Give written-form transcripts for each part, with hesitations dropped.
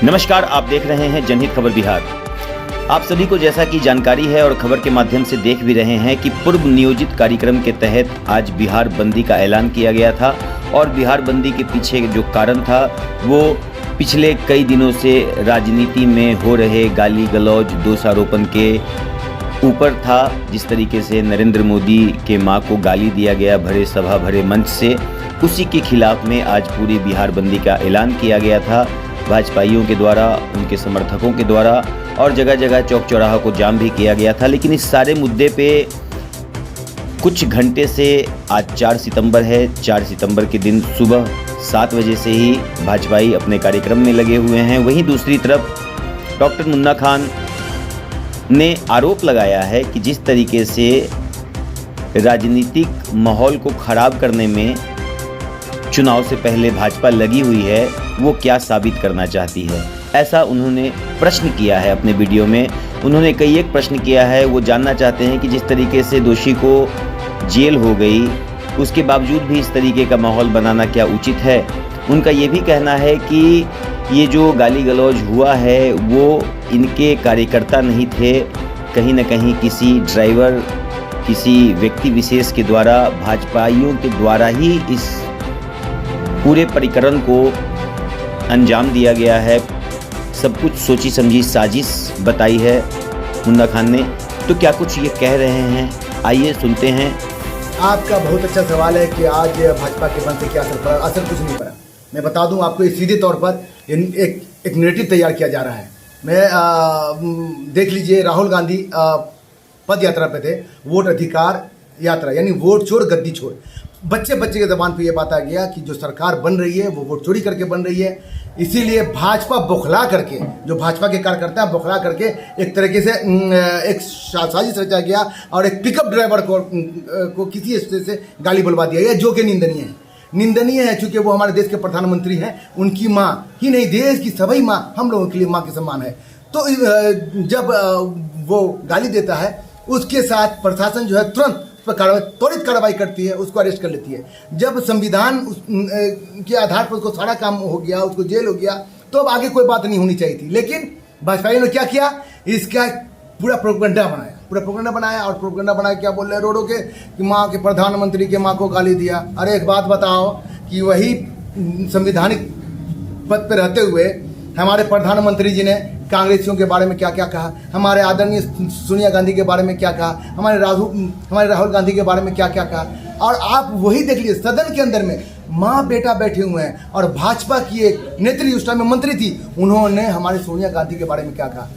नमस्कार, आप देख रहे हैं जनहित खबर बिहार। आप सभी को जैसा कि जानकारी है और खबर के माध्यम से देख भी रहे हैं कि पूर्व नियोजित कार्यक्रम के तहत आज बिहार बंदी का ऐलान किया गया था और बिहार बंदी के पीछे जो कारण था वो पिछले कई दिनों से राजनीति में हो रहे गाली गलौज दोषारोपण के ऊपर था। जिस तरीके से नरेंद्र मोदी के मां को गाली दिया गया भरे सभा भरे मंच से, उसी के खिलाफ में आज पूरी बिहार बंदी का ऐलान किया गया था भाजपाइयों के द्वारा, उनके समर्थकों के द्वारा, और जगह जगह चौक चौराहा को जाम भी किया गया था। लेकिन इस सारे मुद्दे पे कुछ घंटे से आज 4 सितंबर है, 4 सितंबर के दिन सुबह 7 बजे से ही भाजपाई अपने कार्यक्रम में लगे हुए हैं। वहीं दूसरी तरफ डॉक्टर मुन्ना खान ने आरोप लगाया है कि जिस तरीके से राजनीतिक माहौल को खराब करने में चुनाव से पहले भाजपा लगी हुई है, वो क्या साबित करना चाहती है, ऐसा उन्होंने प्रश्न किया है अपने वीडियो में। उन्होंने कई एक प्रश्न किया है। वो जानना चाहते हैं कि जिस तरीके से दोषी को जेल हो गई, उसके बावजूद भी इस तरीके का माहौल बनाना क्या उचित है। उनका ये भी कहना है कि ये जो गाली गलौज हुआ है वो इनके कार्यकर्ता नहीं थे, कहीं न कहीं किसी ड्राइवर, किसी व्यक्ति विशेष के द्वारा, भाजपाइयों के द्वारा ही इस पूरे परिकरण को अंजाम दिया गया है। सब कुछ सोची समझी साजिश बताई है मुन्ना खान ने। तो क्या कुछ ये कह रहे हैं, आइए सुनते हैं। आपका बहुत अच्छा सवाल है कि आज भाजपा के बंद से क्या असर पड़ा। असर कुछ नहीं पड़ा। मैं बता दूं आपको, ये सीधे तौर पर एक नैरेटिव तैयार किया जा रहा है। मैं देख लीजिए, राहुल गांधी पद यात्रा पे थे, वोट अधिकार यात्रा, यानी वोट चोर गद्दी चोर। बच्चे के ज़बान पे ये बात आ गया कि जो सरकार बन रही है वो वोट चोरी करके बन रही है। इसीलिए भाजपा बौखला करके, जो भाजपा के कार्यकर्ता हैं बौखला करके एक तरीके से एक साजिश रचा गया और एक पिकअप ड्राइवर को किसी स्टेज से गाली बुलवा दिया गया, जो कि निंदनीय है। चूँकि वो हमारे देश के प्रधानमंत्री हैं, उनकी माँ ही नहीं, देश की सभी माँ हम लोगों के लिए माँ के समान है। तो जब वो गाली देता है, उसके साथ प्रशासन जो है तुरंत त्वरित कार्रवाई करती है, उसको अरेस्ट कर लेती है। जब संविधान के आधार पर उसको सारा काम हो गया, उसको जेल हो गया, तो अब आगे कोई बात नहीं होनी चाहिए थी। लेकिन भाजपाइयों ने क्या किया, इसका पूरा प्रोपेगेंडा बनाया और प्रोपेगेंडा बनाया क्या बोल रहे हैं रोडों के कि माँ के प्रधानमंत्री के माँ को गाली दिया। अरे एक बात बताओ कि वही संविधानिक पद पर रहते हुए हमारे प्रधानमंत्री जी ने कांग्रेसियों के बारे में क्या क्या कहा, हमारे आदरणीय सोनिया गांधी के बारे में क्या कहा, हमारे राहुल गांधी के बारे में क्या क्या कहा। और आप वही देख लीजिए, सदन के अंदर में माँ बेटा बैठे हुए हैं और भाजपा की एक नेत्री उस टाइम में मंत्री थी, उन्होंने हमारे सोनिया गांधी के बारे में क्या कहा।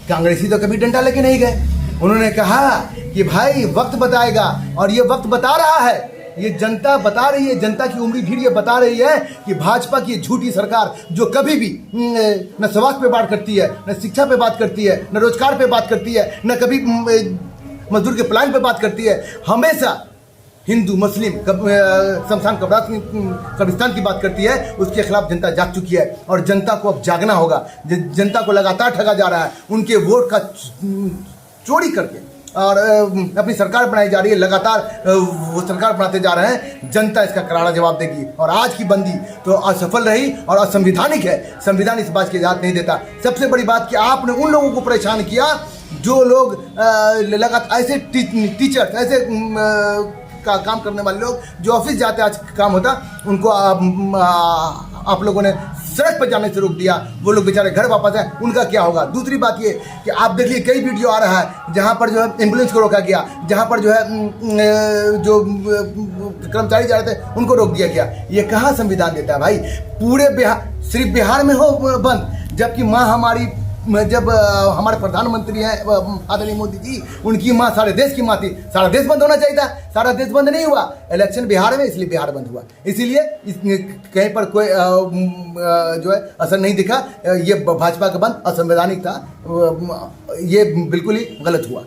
कांग्रेसी तो कभी डंडा लेके नहीं गए। उन्होंने कहा कि भाई वक्त बताएगा, और ये वक्त बता रहा है, ये जनता बता रही है, जनता की उम्री भीड़ ये बता रही है कि भाजपा की झूठी सरकार जो कभी भी न स्वास्थ्य पे बात करती है, न शिक्षा पे बात करती है, न रोजगार पे बात करती है, न कभी मजदूर के प्लान पे बात करती है, हमेशा हिंदू मुस्लिम शमशान कब्रिस्तान की बात करती है, उसके खिलाफ जनता जाग चुकी है। और जनता को अब जागना होगा। जनता को लगातार ठगा जा रहा है, उनके वोट का चोरी करके और अपनी सरकार बनाई जा रही है। लगातार वो सरकार बनाते जा रहे हैं। जनता इसका करारा जवाब देगी। और आज की बंदी तो असफल रही और असंवैधानिक है। संविधान इस बात की इजाज़त नहीं देता। सबसे बड़ी बात कि आपने उन लोगों को परेशान किया जो लोग लगातार ऐसे टीचर, ऐसे का काम करने वाले लोग जो ऑफिस जाते आज काम होता, उनको आप लोगों ने सड़क पर जाने से रोक दिया। वो लोग बेचारे घर वापस आए, उनका क्या होगा। दूसरी बात ये कि आप देखिए, कई वीडियो आ रहा है जहाँ पर जो है एम्बुलेंस को रोका गया, जहाँ पर जो है जो कर्मचारी जा रहे थे उनको रोक दिया गया। ये कहाँ संविधान देता है भाई। पूरे बिहार, सिर्फ बिहार में हो बंद, जबकि माँ हमारी, जब हमारे प्रधानमंत्री हैं आदरणीय मोदी जी, उनकी माँ सारे देश की माँ थी। सारा देश बंद होना चाहिए था, सारा देश बंद नहीं हुआ। इलेक्शन बिहार में, इसलिए बिहार बंद हुआ। इसीलिए कहीं पर कोई जो है असर नहीं दिखा। ये भाजपा का बंद असंवैधानिक था, ये बिल्कुल ही गलत हुआ।